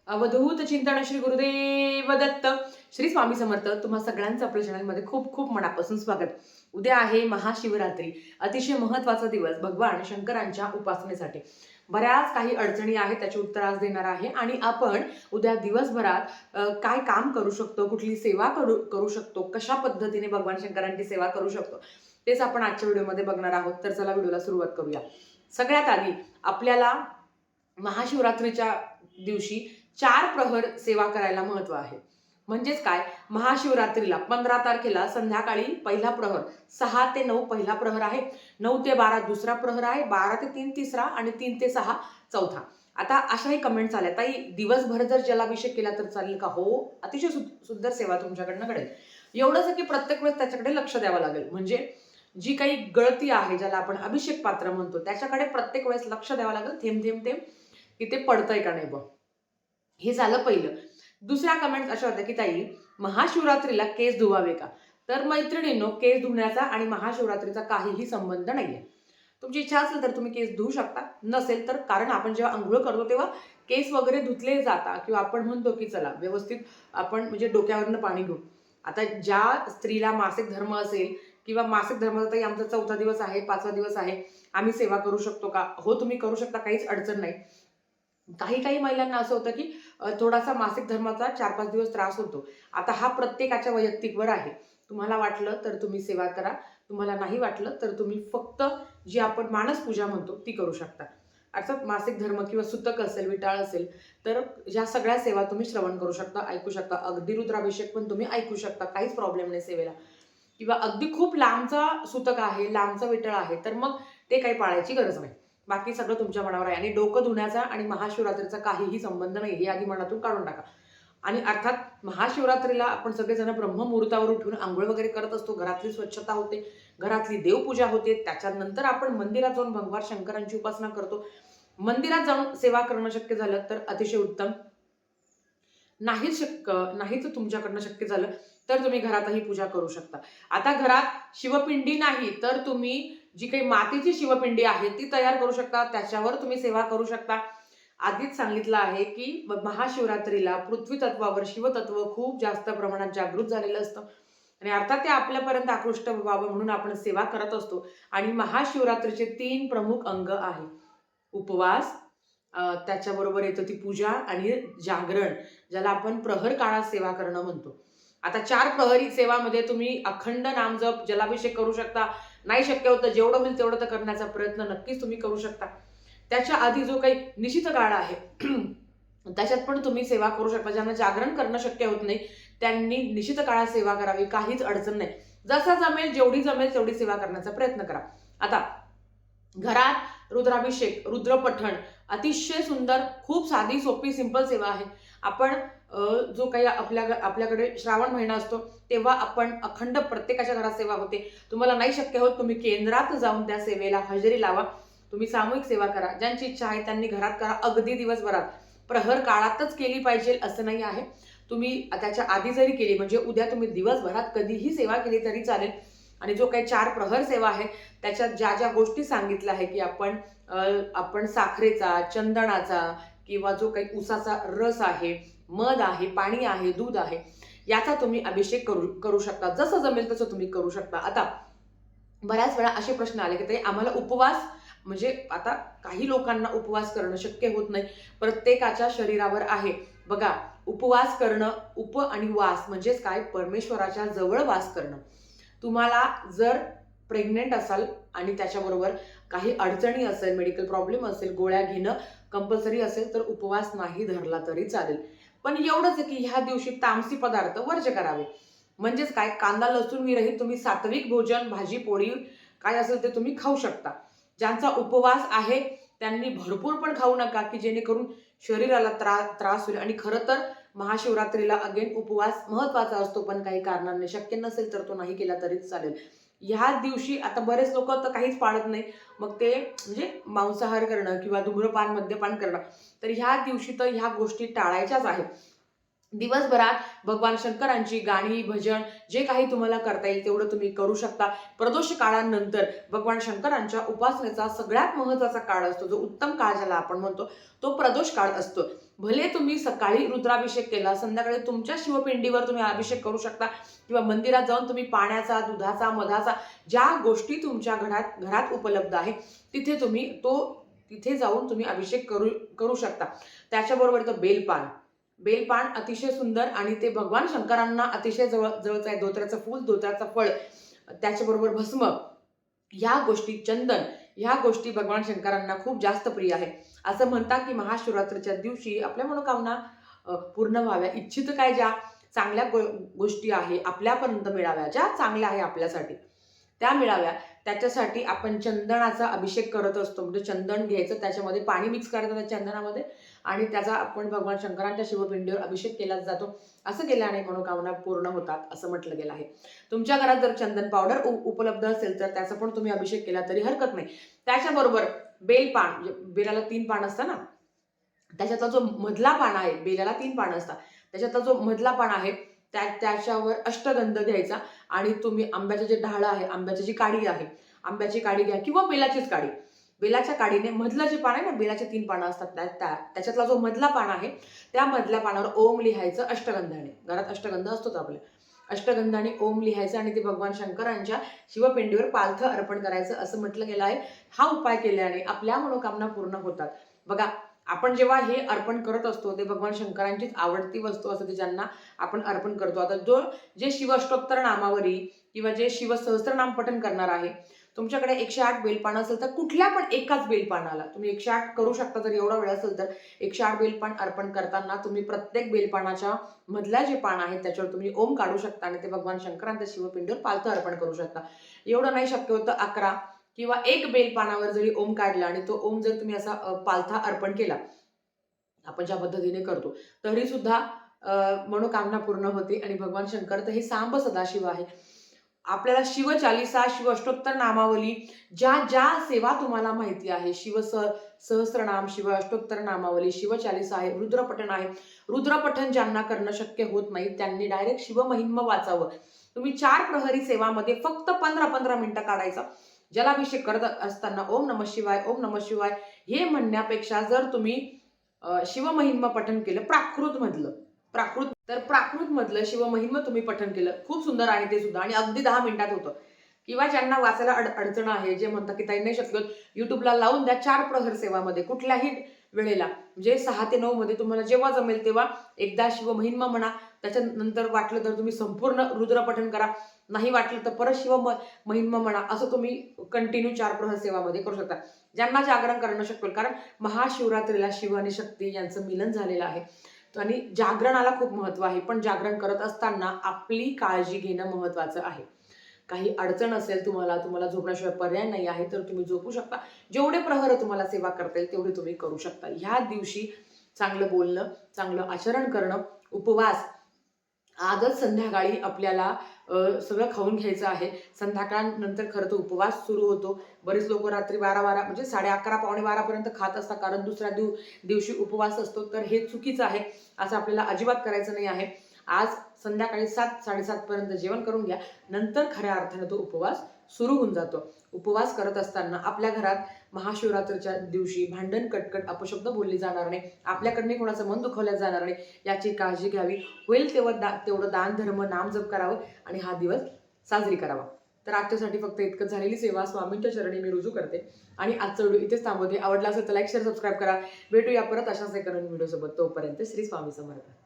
अवधूत चिंतन श्री गुरुदेव दत्त. श्री स्वामी समर्थ. तुम्हा सगळ्यांचं आपल्या चॅनलमध्ये खूप खूप मनापासून स्वागत. उद्या आहे महाशिवरात्री, अतिशय महत्वाचा दिवस भगवान शंकरांच्या उपासनेसाठी. बऱ्याच काही अडचणी आहेत, त्याचे उत्तर आज देणार आहे. आणि आपण उद्या दिवसभरात काय काम करू शकतो, कुठली सेवा करू शकतो, कशा पद्धतीने भगवान शंकरांची सेवा करू शकतो, तेच आपण आजच्या व्हिडिओमध्ये बघणार आहोत. तर चला व्हिडिओला सुरुवात करूया. सगळ्यात आधी आपल्याला महाशिवरात्रीच्या दिवशी 4 प्रहर सेवा करायला महत्व आहे. म्हणजेच काय, महाशिवरात्रीला 15 तारखेला संध्याकाळी पहिला प्रहर, 6 ते 9 पहिला प्रहर आहे, 9 ते 12 दुसरा प्रहर आहे, 12 ते 3 तिसरा आणि 3 ते 6 चौथा. आता अशाही कमेंट्स आल्या, ताई दिवसभर जर जलाभिषेक केला तर चालेल का? हो, अतिशय सुंदर सेवा तुमच्याकडनं घडेल. एवढंच की प्रत्येक वेळेस त्याच्याकडे लक्ष द्यावं लागेल. म्हणजे जी काही गळती आहे, ज्याला आपण अभिषेक पात्र म्हणतो, त्याच्याकडे प्रत्येक वेळेस लक्ष द्यावं लागेल, थेंब थेंब थेंब की ते पडतंय का नाही बघ. हे झालं पहिलं. दुसऱ्या कमेंट अशा होत्या की ताई महाशिवरात्रीला केस धुवावे का? तर मैत्रिणींनो, केस धुण्याचा आणि महाशिवरात्रीचा काहीही संबंध नाहीये. तुमची इच्छा असेल तर तुम्ही केस धुवू शकता, नसेल तर, कारण आपण जेव्हा अंघोळ करतो तेव्हा केस वगैरे धुतले जातात, किंवा आपण म्हणतो की चला व्यवस्थित आपण म्हणजे डोक्यावरनं पाणी घेऊ. आता ज्या स्त्रीला मासिक धर्म असेल, किंवा मासिक धर्माचा ताई आमचा 4था दिवस आहे, 5वा दिवस आहे, आम्ही सेवा करू शकतो का? हो, तुम्ही करू शकता, काहीच अडचण नाही. काही काही महिलांना असं होतं की थोडासा मासिक धर्माचा 4-5 दिवस त्रास होतो. आता हा प्रत्येकाच्या वैयक्तिकवर आहे. तुम्हाला वाटलं तर तुम्ही सेवा करा, तुम्हाला नाही वाटलं तर तुम्ही फक्त जी आपण मानस पूजा म्हणतो ती करू शकता. अर्थात मासिक धर्म किंवा सुतक असेल, विटाळ असेल, तर ह्या सगळ्या सेवा तुम्ही श्रवण करू शकता, ऐकू शकता. अगदी रुद्राभिषेक पण तुम्ही ऐकू शकता, काहीच प्रॉब्लेम नाही सेवेला. किंवा अगदी खूप लांबचा सुतक आहे, लांबचा विटळ आहे, तर मग ते काही पाळायची गरज नाही. बाकी सगळं तुमच्या मनावर आहे. आणि डोकं धुण्याचा आणि महाशिवरात्रीचा काहीही संबंध नाही, हे आधी मनातून काढून टाका. आणि अर्थात महाशिवरात्रीला आपण सगळेजण ब्रह्ममुहूर्तावर उठून आंघोळ वगैरे करत असतो, घरातली स्वच्छता होते, घरातली देवपूजा होते, त्याच्यानंतर आपण मंदिरात जाऊन भगवान शंकरांची उपासना करतो. मंदिरात जाऊन सेवा करणं शक्य झालं तर अतिशय उत्तम. नाहीच तुमच्याकडनं शक्य झालं तर तुम्ही घरातही पूजा करू शकता. आता घरात शिवपिंडी नाही तर तुम्ही जी काही मातीची शिवपिंडी आहे ती तयार करू शकता, त्याच्यावर तुम्ही सेवा करू शकता. आधीच सांगितलं आहे की महाशिवरात्रीला पृथ्वी तत्वावर शिवतत्व खूप जास्त प्रमाणात जागृत झालेलं असतं, आणि अर्थात ते आपल्यापर्यंत आकृष्ट व्हावं म्हणून आपण सेवा करत असतो. आणि महाशिवरात्रीचे 3 प्रमुख अंग आहे: उपवास, त्याच्याबरोबर येतं ती पूजा आणि जागरण, ज्याला आपण प्रहर काळात सेवा करणं म्हणतो. आता 4 प्रहरी सेवामध्ये तुम्ही अखंड नामजप, जलाभिषेक करू शकता. नाही शक्य होतं, जेवढं होईल तेवढं तर करण्याचा प्रयत्न नक्कीच तुम्ही करू शकता. त्याच्या आधी जो काही निशित काळ आहे त्याच्यात पण तुम्ही सेवा करू शकता. ज्यांना जागरण करणं शक्य होत नाही त्यांनी निशित काळात सेवा करावी, काहीच अडचण नाही. जसा जमेल, जेवढी जमेल तेवढी सेवा करण्याचा प्रयत्न करा. आता घरात रुद्राभिषेक, रुद्रपठण, अतिशय सुंदर, खूप साधी सोपी सिंपल सेवा आहे. आपण जो काही आपल्याकडे श्रावण महिना असतो तेव्हा आपण अखंड प्रत्येकाच्या घरात सेवा होते. तुम्हाला नाही शक्य होत, तुम्ही केंद्रात जाऊन त्या सेवेला हजेरी लावा. तुम्ही सामूहिक सेवा करा. ज्यांची इच्छा आहे त्यांनी घरात करा. अगदी दिवसभरात, प्रहर काळातच केली पाहिजे असं नाही आहे. तुम्ही त्याच्या आधी जरी केली, म्हणजे उद्या तुम्ही दिवसभरात कधीही सेवा केली तरी चालेल. आणि जो काही 4 प्रहर सेवा आहे त्याच्यात ज्या ज्या गोष्टी सांगितल्या आहे की आपण साखरेचा, चंदनाचा, किंवा जो काही उसाचा रस आहे, मध आहे, पाणी आहे, दूध आहे, याचा तुम्ही अभिषेक करू शकता. जसं जमेल तसं तुम्ही करू शकता. आता बऱ्याच वेळा असे प्रश्न आले की ते आम्हाला उपवास, म्हणजे आता काही लोकांना उपवास करणं शक्य होत नाही, प्रत्येकाच्या शरीरावर आहे. बघा, उपवास करणं, उप आणि वास म्हणजेच काय, परमेश्वराच्या जवळ वास करणं. तुम्हाला जर प्रेग्नेंट असाल आणि त्याच्याबरोबर काही अडचणी असेल, मेडिकल प्रॉब्लेम असेल, गोळ्या घेणं कंपल्सरी असेल तर उपवास नाही धरला तरी चालेल. पण एवढंच आहे की ह्या दिवशी तामसी पदार्थ वर्ज्य करावे. म्हणजेच काय, कांदा लसूण विरहित तुम्ही सात्विक भोजन, भाजी पोळी काय असेल ते तुम्ही खाऊ शकता. ज्यांचा उपवास आहे त्यांनी भरपूर पण खाऊ नका की जेणेकरून शरीराला त्रास होईल. आणि खरं तर महाशिवरात्रीला अगेन उपवास महत्वाचा असतो, पण काही कारणांनी शक्य नसेल तर तो नाही केला तरीच चालेल. ह्या दिवशी आता बरेच लोक तर काहीच पाळत नाही, मग ते म्हणजे मांसाहार करणं किंवा धूम्रपान, मद्यपान करणं, तर ह्या दिवशी तर ह्या गोष्टी टाळायच्याच आहेत. दिवसभरात भगवान शंकरांची गाणी, भजन जे काही तुम्हाला करता येईल तेवढं तुम्ही करू शकता. प्रदोष काळानंतर भगवान शंकरांच्या उपासनेचा सगळ्यात महत्त्वाचा काळ असतो, जो उत्तम काळ ज्याला आपण म्हणतो, तो प्रदोष काळ असतो. भले तुम्ही सकाळी रुद्राभिषेक केला, संध्याकाळी तुमच्या शिवपिंडीवर तुम्ही अभिषेक करू शकता किंवा मंदिरात जाऊन तुम्ही पाण्याचा, दुधाचा, मधाचा ज्या गोष्टी तुमच्या घरात उपलब्ध आहे तिथे जाऊन तुम्ही अभिषेक करू शकता. त्याच्याबरोबर इथं बेलपान अतिशय सुंदर आणि ते भगवान शंकरांना अतिशय जवळचं आहे. धोत्र्याचं फूल, धोत्र्याचं फळ, त्याच्याबरोबर भस्म, ह्या गोष्टी, चंदन, ह्या गोष्टी भगवान शंकरांना खूप जास्त प्रिय आहे. असं म्हणतात की महाशिवरात्रीच्या दिवशी आपल्या मनोकामना पूर्ण व्हाव्या, इच्छित काय ज्या चांगल्या गोष्टी आहे आपल्यापर्यंत मिळाव्या, ज्या चांगल्या आहे आपल्यासाठी त्या मिळाव्या, त्याच्यासाठी आपण चंदनाचा अभिषेक करत असतो. म्हणजे चंदन घ्यायचं, त्याच्यामध्ये पाणी मिक्स करायचं त्या चंदनामध्ये आणि त्याचा आपण भगवान शंकरांच्या शिवपिंडीवर अभिषेक केला जातो. असं केल्याने मनोकामना पूर्ण होतात असं म्हटलं गेलं आहे. तुमच्या घरात जर चंदन पावडर उपलब्ध असेल तर त्याचा पण तुम्ही अभिषेक केला तरी हरकत नाही. त्याच्याबरोबर बेलपान, बेलाला 3 पान असतं ना, त्याच्यातला जो मधला पान आहे, बेलाला 3 पानं असतात, त्याच्यातला जो मधला पान आहे त्याच्यावर अष्टगंध घ्यायचा आणि तुम्ही आंब्याचं जे ढाळ आहे, आंब्याची जी काडी आहे, आंब्याची काडी घ्या किंवा बेलाचीच काडी. बेलाच्या काडीने मधलं जे पान आहे ना, बेलाचे 3 पानं असतात, त्याच्यातला जो मधला पान आहे त्या मधल्या पानावर ओम लिहायचं अष्टगंधाने. घरात अष्टगंध असतोच आपल्या, अष्टगंधाने ओम लिहायचं आणि ते भगवान शंकरांच्या शिवपिंडीवर पालथं अर्पण करायचं असं म्हटलं गेलं आहे. हा उपाय केल्याने आपल्या मनोकामना पूर्ण होतात. बघा, आपण जेव्हा हे अर्पण करत असतो ते भगवान शंकरांचीच आवडती वस्तू असते ज्यांना आपण अर्पण करतो. आता जे शिवअष्टोत्तर नामावली किंवा जे शिवसहस्त्रनाम पठण करणार आहे, तुमच्याकडे 108 बेलपान असेल तर कुठल्या पण एकाच बेलपानाला तुम्ही 108 करू शकता. जर एवढा वेळ असेल तर 108 बेलपान अर्पण करताना तुम्ही प्रत्येक बेलपानाच्या मधल्या जे पान आहे त्याच्यावर तुम्ही ओम काढू शकता आणि ते भगवान शंकरांच्या शिवपिंडीवर पालथं अर्पण करू शकता. एवढं नाही शक्य होतं 11 किंवा 1 बेलपानावर जरी ओम काढला आणि तो ओम जर तुम्ही असा पालथा अर्पण केला, आपण ज्या पद्धतीने करतो, तरी सुद्धा मनोकामना पूर्ण होते. आणि भगवान शंकर तर हे सांब सदाशिव आहे. आपल्याला शिवचालिसा, शिव अष्टोत्तर नामावली, ज्या सेवा तुम्हाला माहिती आहे, सहस्त्रनाम, शिव अष्टोत्तर नामावली, शिवचालिसा आहे, रुद्रपठण आहे. रुद्रपठण ज्यांना करणं शक्य होत नाही त्यांनी डायरेक्ट शिवमहिम्न वाचावं. तुम्ही 4 प्रहरी सेवामध्ये फक्त 15-15 मिनिटं काढायचा. जलाभिषेक करत असताना ओम नमः शिवाय, ओम नमः शिवाय हे म्हणण्यापेक्षा जर तुम्ही शिवमहिम्न पठण केलं, प्राकृत मधलं शिवमहिम्न तुम्ही पठण केलं, खूप सुंदर आहे ते सुद्धा आणि अगदी 10 मिनिटात होतं. किंवा ज्यांना वाचायला अडचण आहे, जे म्हणतात की ताई नाही शक्य होत, युट्यूबला लावून द्या 4 प्रहर सेवामध्ये कुठल्याही वेळेला, म्हणजे 6 ते 9 मध्ये तुम्हाला जेव्हा जमेल तेव्हा एकदा शिवमहिम्न म्हणा, त्याच्यानंतर वाटलं तर तुम्ही संपूर्ण रुद्रपठण करा, नाही वाटलं तर परत शिवमहिम्न म्हणा. असं तुम्ही कंटिन्यू 4 प्रहर सेवामध्ये करू शकता. ज्यांना जागरण करणं शक्य होईल, कारण महाशिवरात्रीला शिव आणि शक्ती यांचं मिलन झालेलं आहे आणि जागरणाला खूप महत्व आहे. पण जागरण करत असताना आपली काळजी घेणं महत्वाचं आहे. काही अडचण असेल, तुम्हाला झोपण्याशिवाय पर्याय नाही आहे, तर तुम्ही झोपू शकता. जेवढे प्रहर तुम्हाला सेवा करता येईल तेवढे तुम्ही करू शकता. ह्या दिवशी चांगलं बोलणं, चांगलं आचरण करणं, उपवास. आजच संध्याकाळी आपल्याला सगळं खाऊन घ्यायचं आहे. संध्याकाळनंतर खरं तर उपवास सुरू होतो. बरेच लोक रात्री 12 म्हणजे 11:30 पावणे 12 पर्यंत खात असतात, कारण दुसऱ्या दिवशी उपवास असतो. तर हे चुकीचं आहे, असं आपल्याला अजिबात करायचं नाही आहे. आज संध्याकाळी 7-7:30 पर्यंत जेवण करून घ्या, नंतर खऱ्या अर्थाने तो उपवास सुरू होऊन जातो. उपवास करत असताना आपल्या घरात महाशिवरात्रीच्या दिवशी भांडण, कटकट, अपशब्द बोलली जाणार नाही, आपल्याकडनं कोणाचं मन दुखवलं जाणार नाही, याची काळजी घ्यावी. होईल तेवढं दान, धर्म, नाम जप करावं आणि हा दिवस साजरी करावा. तर आजच्यासाठी फक्त इतकंच. झालेली सेवा स्वामींच्या चरणी मी रुजू करते आणि आजचा व्हिडिओ इथेच थांबवते. आवडला असेल तर लाईक, शेअर, सबस्क्राईब करा. भेटूया परत अशाच एका नवीन व्हिडिओ सोबत. तोपर्यंत श्री स्वामी समर्थ.